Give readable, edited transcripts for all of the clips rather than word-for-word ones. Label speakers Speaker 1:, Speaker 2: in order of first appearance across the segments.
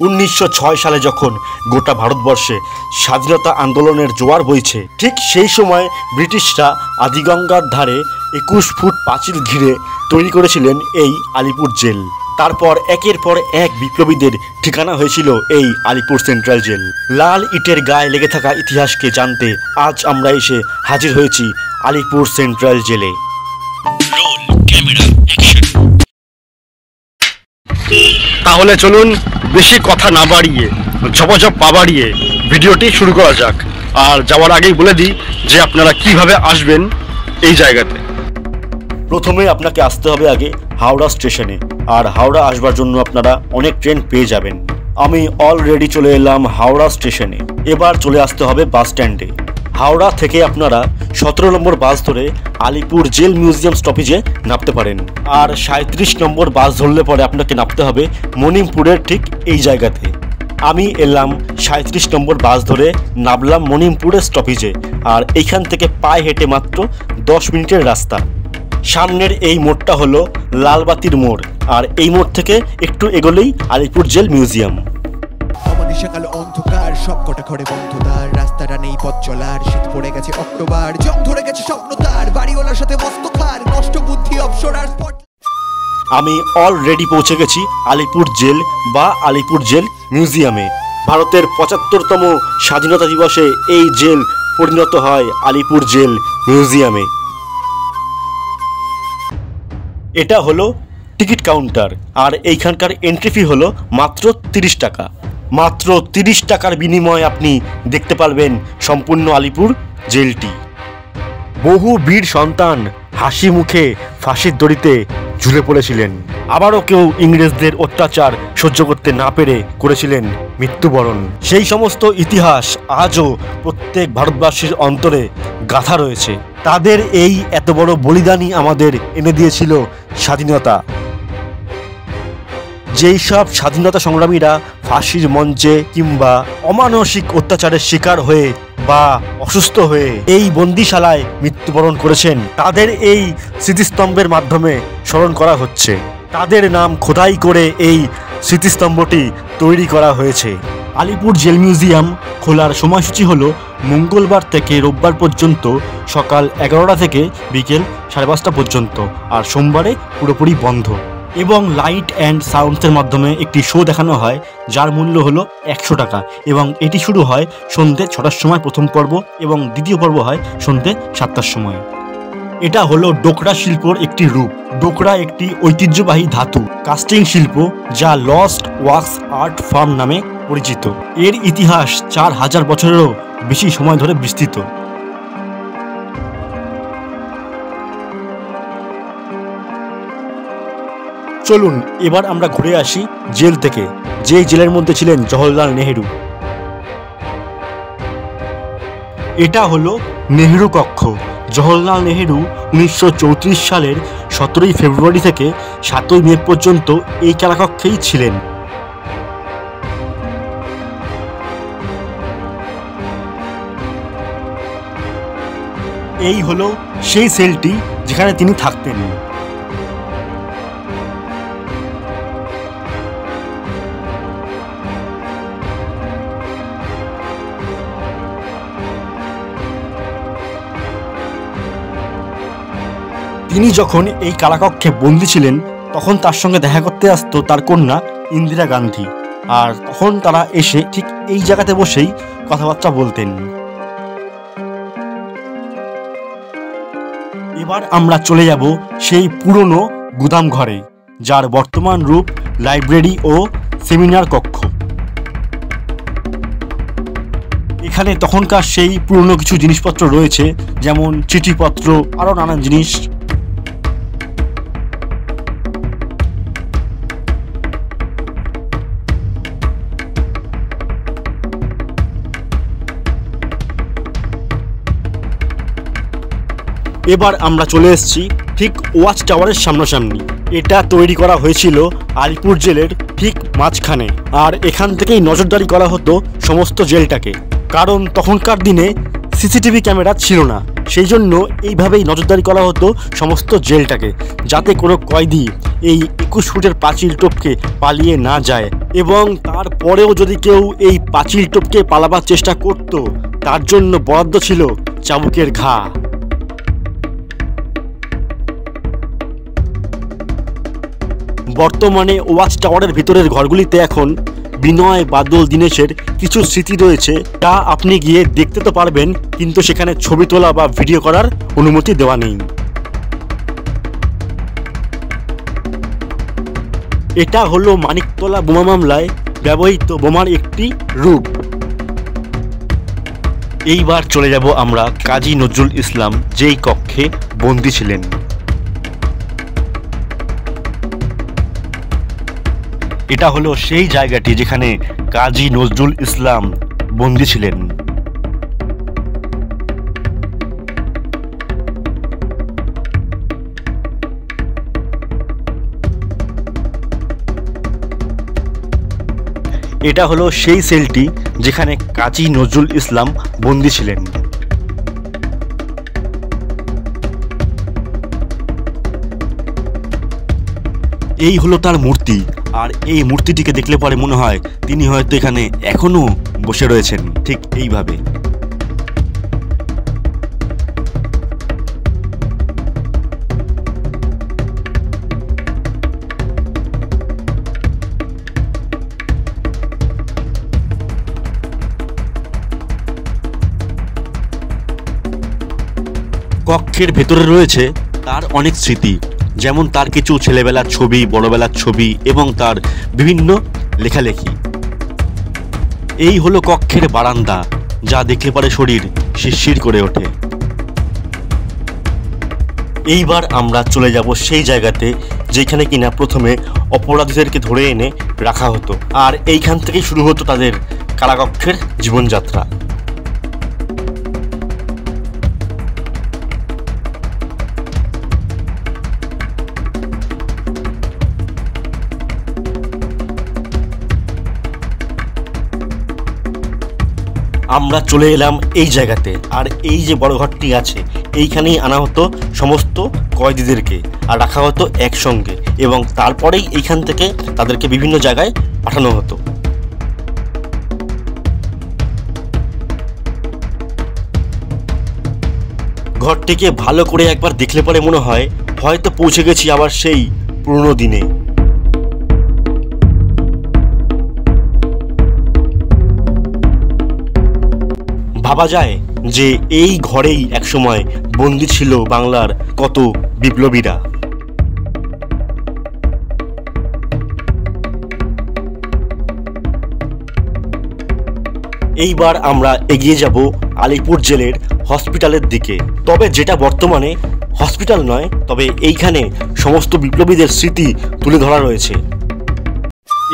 Speaker 1: 1906 সালে যখন গোটা ভারতবর্ষে স্বাধীনতা আন্দোলনের জোয়ার বইছে, ঠিক সেই সময় ব্রিটিশরা আদিগঙ্গার ধারে 21 ফুট পাঁচিল ঘিরে তৈরি করেছিলেন এই আলিপুর জেল। তারপর একের পর এক বিপ্লবীদের ঠিকানা হয়েছিল এই আলিপুর সেন্ট্রাল জেল। লাল ইটের গায়ে লেগে থাকা ইতিহাসকে জানতে আজ আমরা এসে হাজির হয়েছি আলিপুর সেন্ট্রাল জেলে। তাহলে চলুন বেশি কথা না বাড়িয়ে ঝপঝপ পা বাড়িয়ে ভিডিওটি শুরু করা যাক। আর যাওয়ার আগেই বলে দিই যে আপনারা কিভাবে আসবেন এই জায়গাতে। প্রথমে আপনাকে আসতে হবে আগে হাওড়া স্টেশনে, আর হাওড়া আসবার জন্য আপনারা অনেক ট্রেন পেয়ে যাবেন। আমি অলরেডি চলে এলাম হাওড়া স্টেশনে। এবার চলে আসতে হবে বাস স্ট্যান্ডে। হাওড়া থেকে আপনারা 17 নম্বর বাস ধরে আলিপুর জেল মিউজিয়াম স্টপেজে নামতে পারেন। আর 37 নম্বর বাস ধরলে পরে আপনাকে নামতে হবে মনিমপুরের ঠিক এই জায়গাতে। আমি এলাম 37 নম্বর বাস ধরে, নামলাম মনিমপুরের স্টপেজে। আর এইখান থেকে পায়ে হেঁটে মাত্র 10 মিনিটের রাস্তা। সামনের এই মোড়টা হলো লালবাতির মোড়, আর এই মোড় থেকে একটু এগোলেই আলিপুর জেল মিউজিয়াম।
Speaker 2: সকাল অন্ধকার, সব কটা ঘরে বন্ধ দ্বার, রাস্তাটা নেই পথ চলার, শীত পড়ে গেছে অক্টোবর, জং ধরে গেছে স্বপ্ন তার, বাড়িওয়ালার সাথে মস্ত খার, নষ্ট বুদ্ধি অপসরার স্পট।
Speaker 1: আমি অলরেডি পৌঁছে গেছি আলিপুর জেল বা আলিপুর জেল মিউজিয়ামে। ভারতের 75তম স্বাধীনতা দিবসে এই জেল পরিণত হয় আলিপুর জেল মিউজিয়ামে। এটা হলো টিকিট কাউন্টার, আর এইখানকার এন্ট্রি ফি হলো মাত্র 30 টাকা। মাত্র 30 টাকার বিনিময়ে আপনি দেখতে পারবেন সম্পূর্ণ আলিপুর জেলটি। বহু বীর সন্তান হাসি মুখে ফাঁসির দড়িতে ঝুলে পড়েছিলেন। আবারও কেউ ইংরেজদের অত্যাচার সহ্য করতে না পেরে করেছিলেন মৃত্যুবরণ। সেই সমস্ত ইতিহাস আজও প্রত্যেক ভারতবাসীর অন্তরে গাঁথা রয়েছে। তাদের এই এত বড় বলিদানই আমাদের এনে দিয়েছিল স্বাধীনতা। যেই সব স্বাধীনতা সংগ্রামীরা ফাঁসির মঞ্চে কিংবা অমানসিক অত্যাচারের শিকার হয়ে বা অসুস্থ হয়ে এই বন্দিশালায় মৃত্যুবরণ করেছেন, তাদের এই স্মৃতিস্তম্ভের মাধ্যমে স্মরণ করা হচ্ছে। তাদের নাম খোদাই করে এই স্মৃতিস্তম্ভটি তৈরি করা হয়েছে। আলিপুর জেল মিউজিয়াম খোলার সময়সূচি হলো মঙ্গলবার থেকে রোববার পর্যন্ত সকাল 11টা থেকে বিকেল 5:30 পর্যন্ত, আর সোমবারে পুরোপুরি বন্ধ। এবং লাইট অ্যান্ড সাউন্ডসের মাধ্যমে একটি শো দেখানো হয় যার মূল্য হলো 100 টাকা, এবং এটি শুরু হয় সন্ধ্যে 6টার সময় প্রথম পর্ব, এবং দ্বিতীয় পর্ব হয় সন্ধ্যে 7টার সময়। এটা হলো ডোকরা শিল্পর একটি রূপ। ডোকরা একটি ঐতিহ্যবাহী ধাতু কাস্টিং শিল্প যা লস্ট ওয়াক্স আর্ট ফার্ম নামে পরিচিত। এর ইতিহাস 4000 বছরেরও বেশি সময় ধরে বিস্তৃত। চলুন এবার আমরা ঘুরে আসি জেল থেকে, যেই জেলের মধ্যে ছিলেন জওহরলাল নেহেরু। এটা হলো নেহেরু কক্ষ। জওহরলাল নেহেরু 1934 সালের 17ই ফেব্রুয়ারি থেকে 7ই মে পর্যন্ত এই কারাকক্ষেই ছিলেন। এই হলো সেই সেলটি যেখানে তিনি থাকতেন। তিনি যখন এই কারাকক্ষে বন্দী ছিলেন তখন তার সঙ্গে দেখা করতে আসতো তার কন্যা ইন্দিরা গান্ধী, আর তখন তারা এসে ঠিক এই জায়গাতে বসেই কথাবার্তা বলতেন। এবার আমরা চলে যাব সেই পুরনো গুদাম ঘরে, যার বর্তমান রূপ লাইব্রেরি ও সেমিনার কক্ষ। এখানে তখনকার সেই পুরনো কিছু জিনিসপত্র রয়েছে, যেমন চিঠিপত্র, আরও নানান জিনিস। এবার আমরা চলে এসেছি ঠিক ওয়াচ টাওয়ারের সামনাসামনি। এটা তৈরি করা হয়েছিল আলিপুর জেলের ঠিক মাঝখানে, আর এখান থেকেই নজরদারি করা হতো সমস্ত জেলটাকে। কারণ তখনকার দিনে সিসিটিভি ক্যামেরা ছিল না, সেই জন্য এইভাবেই নজরদারি করা হতো সমস্ত জেলটাকে, যাতে কোনো কয়েদি এই 21 ফুটের পাঁচিল টপকে পালিয়ে না যায়। এবং তারপরেও যদি কেউ এই পাঁচিল টপকে পালাবার চেষ্টা করত, তার জন্য বরাদ্দ ছিল চাবুকের ঘা। বর্তমানে ওয়াচ টাওয়ারের ভিতরের ঘরগুলিতে এখন বিনয়, বাদল, দীনেশের কিছু স্মৃতি রয়েছে, তা আপনি গিয়ে দেখতে তো পারবেন, কিন্তু সেখানে ছবি তোলা বা ভিডিও করার অনুমতি দেওয়া নেই। এটা হলো মানিকতলা বোমা মামলায় ব্যবহৃত বোমার একটি রূপ। এইবার চলে যাব আমরা কাজী নজরুল ইসলাম যেই কক্ষে বন্দী ছিলেন। এটা হলো সেই জায়গাটি যেখানে কাজী নজরুল ইসলাম বন্দী ছিলেন। এটা হলো সেই সেলটি যেখানে কাজী নজরুল ইসলাম বন্দী ছিলেন। এই হলো তার মূর্তি, আর এই মূর্তিটিকে দেখলে পরে মনে হয় তিনি হয়তো এখানে এখনো বসে রয়েছেন, ঠিক এইভাবে। কক্ষের ভেতরে রয়েছে তার অনেক স্মৃতি, যেমন তার কিছু ছেলেবেলার ছবি, বড়বেলার ছবি এবং তার বিভিন্ন লেখালেখি। এই হলো কক্ষের বারান্দা, যা দেখলে পরে শরীর শিরশির করে ওঠে। এইবার আমরা চলে যাব সেই জায়গাতে যেখানে কিনা প্রথমে অপরাধীদেরকে ধরে এনে রাখা হতো, আর এইখান থেকেই শুরু হতো তাদের কারাকক্ষের জীবনযাত্রা। আমরা চলে এলাম এই জায়গাতে, আর এই যে বড় ঘরটি আছে এইখানেই আনা হতো সমস্ত কয়েদিদেরকে আর রাখা হতো একসঙ্গে, এবং তারপরেই এইখান থেকে তাদেরকে বিভিন্ন জায়গায় পাঠানো হতো। ঘরটিকে ভালো করে একবার দেখলে পরে মনে হয় হয়তো পৌঁছে গেছি আবার সেই পুরনো দিনে। ভাবা যায় যে এই ঘরেই একসময় বন্দী ছিল বাংলার কত বিপ্লবীরা। এইবার আমরা এগিয়ে যাব আলিপুর জেলের হসপিটালের দিকে। তবে যেটা বর্তমানে হসপিটাল নয়, তবে এইখানে সমস্ত বিপ্লবীদের স্মৃতি তুলে ধরা রয়েছে।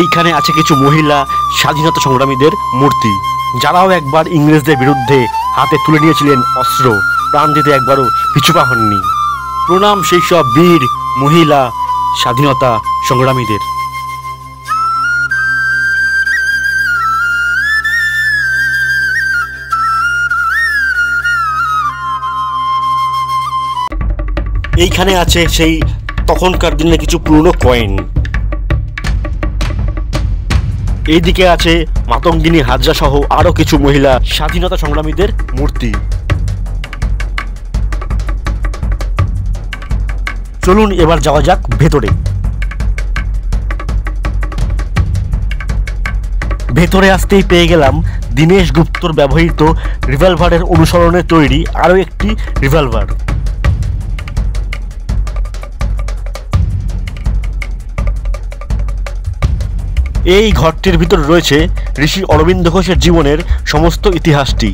Speaker 1: এইখানে আছে কিছু মহিলা স্বাধীনতা সংগ্রামীদের মূর্তি, যারাও একবার ইংরেজদের বিরুদ্ধে হাতে তুলে নিয়েছিলেন অস্ত্র, প্রাণ দিতে একবারও পিছুপা হননি। প্রণাম সেই সব বীর মহিলা স্বাধীনতা সংগ্রামীদের। এইখানে আছে সেই তখনকার দিনের কিছু পুরনো কয়েন। এইদিকে আছে মাতঙ্গিনী হাজরা সহ আরো কিছু মহিলা স্বাধীনতা সংগ্রামীদের মূর্তি। চলুন এবার যাওয়া যাক ভেতরে। ভেতরে আসতেই পেয়ে গেলাম দীনেশ গুপ্তর ব্যবহৃত রিভলভারের অনুসরণে তৈরি আরো একটি রিভলভার। এই ঘরটির ভিতর রয়েছে ঋষি অরবিন্দ ঘোষের জীবনের সমস্ত ইতিহাসটি।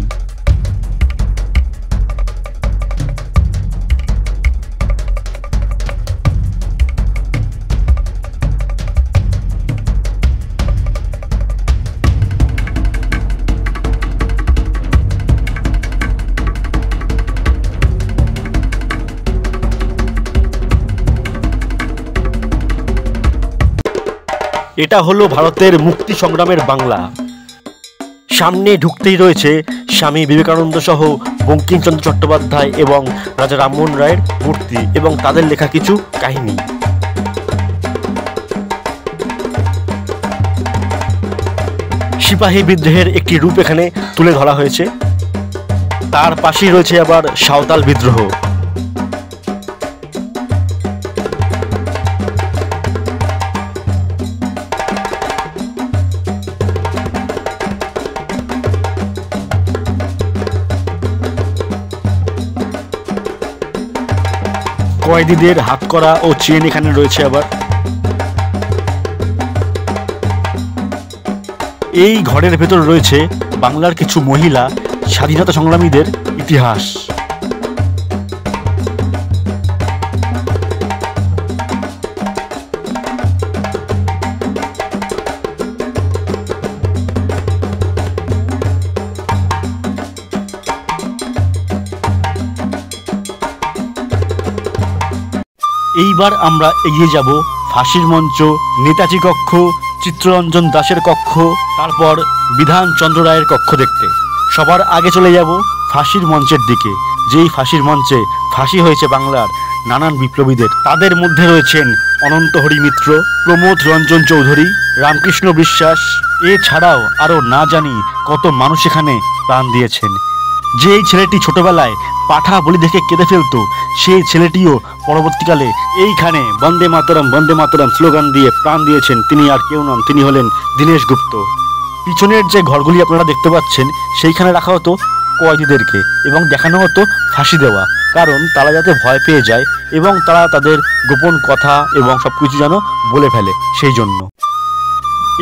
Speaker 1: এটা হলো ভারতের মুক্তি সংগ্রামের বাংলা। সামনে ঢুকতেই রয়েছে স্বামী বিবেকানন্দ সহ বঙ্কিমচন্দ্র চট্টোপাধ্যায় এবং রাজা রামমোহন রায়ের মূর্তি এবং তাদের লেখা কিছু কাহিনী। সিপাহী বিদ্রোহের একটি রূপ এখানে তুলে ধরা হয়েছে। তার পাশেই রয়েছে আবার সাঁওতাল বিদ্রোহ। কয়েদিদের হাতকড়া ও চেন এখানে রয়েছে আবার। এই ঘরের ভেতর রয়েছে বাংলার কিছু মহিলা স্বাধীনতা সংগ্রামীদের ইতিহাস। এইবার আমরা এগিয়ে যাব ফাঁসির মঞ্চ, নেতাজি কক্ষ, চিত্তরঞ্জন দাশের কক্ষ, তারপর বিধানচন্দ্র রায়ের কক্ষ দেখতে। সবার আগে চলে যাব ফাঁসির মঞ্চের দিকে, যেই ফাঁসির মঞ্চে ফাঁসি হয়েছে বাংলার নানান বিপ্লবীদের। তাদের মধ্যে রয়েছেন অনন্ত হরি মিত্র, প্রমোদ রঞ্জন চৌধুরী, রামকৃষ্ণ বিশ্বাস, এছাড়াও আরও না জানি কত মানুষ এখানে প্রাণ দিয়েছেন। যেই ছেলেটি ছোটবেলায় পাঠা বলি দেখে কেঁদে ফেলতো, সেই ছেলেটিও পরবর্তীকালে এইখানে বন্দে মাতরম স্লোগান দিয়ে প্রাণ দিয়েছেন। তিনি আর কেউ নন, তিনি হলেন দীনেশ গুপ্ত। পিছনের যে ঘরগুলি আপনারা দেখতে পাচ্ছেন, সেইখানে রাখা হতো কয়েদিদেরকে এবং দেখানো হতো ফাঁসি দেওয়া, কারণ তারা যাতে ভয় পেয়ে যায় এবং তারা তাদের গোপন কথা এবং সবকিছু যেন বলে ফেলে, সেই জন্য।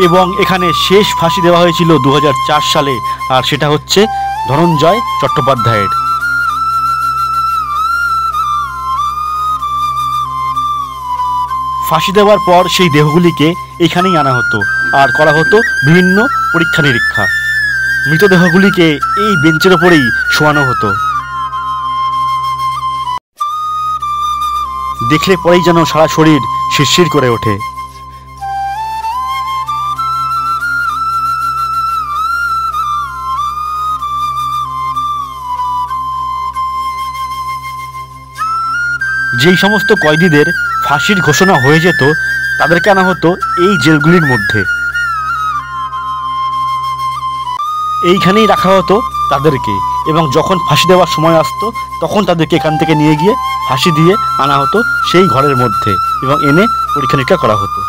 Speaker 1: এবং এখানে শেষ ফাঁসি দেওয়া হয়েছিল 2004 সালে, আর সেটা হচ্ছে ধনঞ্জয় চট্টোপাধ্যায়ের। ফাঁসি দেওয়ার পর সেই দেহগুলিকে এখানেই আনা হতো আর করা হতো বিভিন্ন পরীক্ষা নিরীক্ষা। মৃতদেহগুলিকে এই বেঞ্চের ওপরেই শোয়ানো হতো। দেখলে পরেই যেন সারা শরীর শিরশির করে ওঠে। যেই সমস্ত কয়েদিদের ফাঁসির ঘোষণা হয়ে যেত, তাদেরকে আনা হতো এই জেলগুলির মধ্যে। এইখানেই রাখা হতো তাদেরকে, এবং যখন ফাঁসি দেওয়ার সময় আসতো তখন তাদেরকে এখান থেকে নিয়ে গিয়ে ফাঁসি দিয়ে আনা হতো সেই ঘরের মধ্যে এবং এনে পরীক্ষা নিরীক্ষা করা হতো।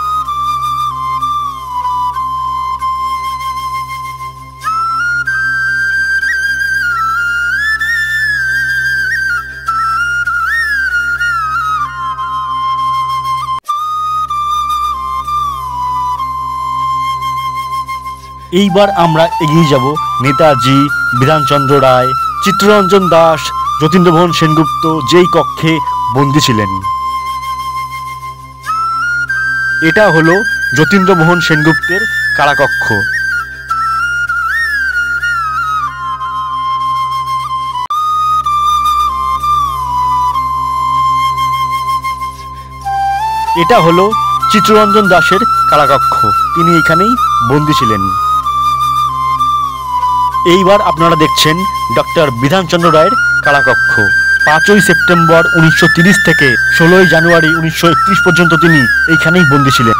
Speaker 1: এইবার আমরা এগিয়ে যাব নেতাজি, বিধানচন্দ্র রায়, চিত্তরঞ্জন দাস, যতীন্দ্রমোহন সেনগুপ্ত যেই কক্ষে বন্দী ছিলেন। এটা হলো যতীন্দ্রমোহন সেনগুপ্তের কারাকক্ষ। এটা হলো চিত্তরঞ্জন দাশের কারাকক্ষ, তিনি এখানেই বন্দী ছিলেন। এইবার আপনারা দেখছেন ডক্টর বিধানচন্দ্র রায়ের কারাকক্ষ। 5ই সেপ্টেম্বর 1930 থেকে 16ই জানুয়ারি 1931 পর্যন্ত তিনি এইখানেই বন্দী ছিলেন।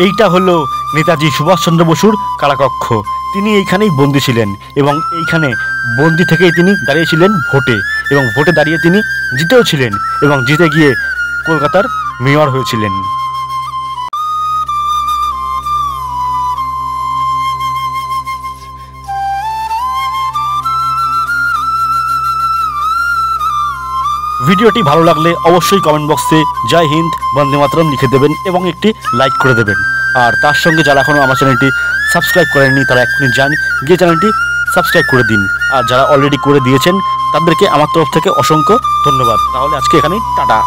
Speaker 1: এইটা হলো নেতাজি সুভাষচন্দ্র বসুর কারাকক্ষ, তিনি এইখানেই বন্দী ছিলেন এবং এইখানে বন্দী থেকেই তিনি দাঁড়িয়েছিলেন ভোটে, এবং ভোটে দাঁড়িয়ে তিনি জিতেও ছিলেন এবং জিতে গিয়ে কলকাতার মেয়র হয়েছিলেন। ভিডিওটি ভালো লাগলে অবশ্যই কমেন্ট বক্সে জয় হিন্দ, বন্দে মাতরম লিখে দেবেন এবং একটি লাইক করে দেবেন। আর তার সঙ্গে যারা এখনও আমার চ্যানেলটি সাবস্ক্রাইব করেননি তারা এখনই যান, গিয়ে চ্যানেলটি সাবস্ক্রাইব করে দিন। আর যারা অলরেডি করে দিয়েছেন তাদেরকে আমার তরফ থেকে অসংখ্য ধন্যবাদ। তাহলে আজকে এখানেই টাটা।